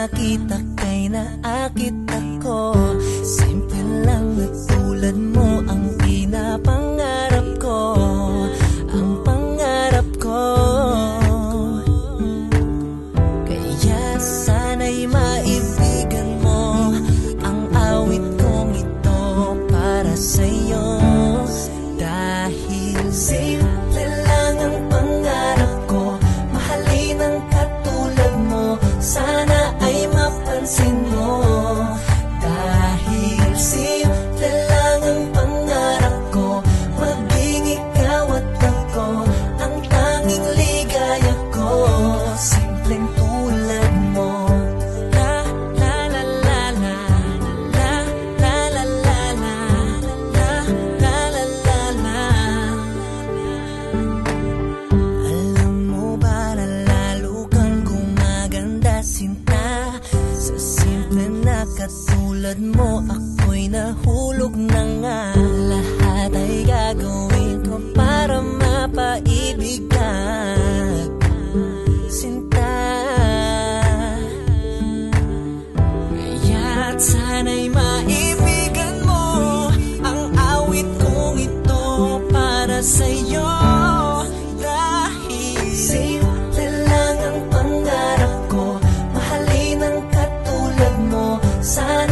nakita kay naakit ako. Simple lang na tulad mo ang pinapangarap ko, ang pangarap ko. Kaya sana'y maibigan mo ang awit kong ito para sa'yo. Dahil simple lang ang pangarap ko, mahalin ang katulad mo, sana ay mapansin mo. Dahil simple lang ang pangarap ko, maging ikaw at ako ang tanging ligaya ko. Simpleng tulad mo. La la la la la, la la la la la, la la la la la. Alam mo ba na lalo kang gumaganda, sinta? Sa simple na katulad mo, ako'y nahulog na nga. Lahat ay gagawin ko para mapaibig ka, sinta. Kaya't sana'y maibigan mo ang awit kong ito para sa'yo. Dahil simple lang ang pangarap ko, mahalin ang katulad mo, sana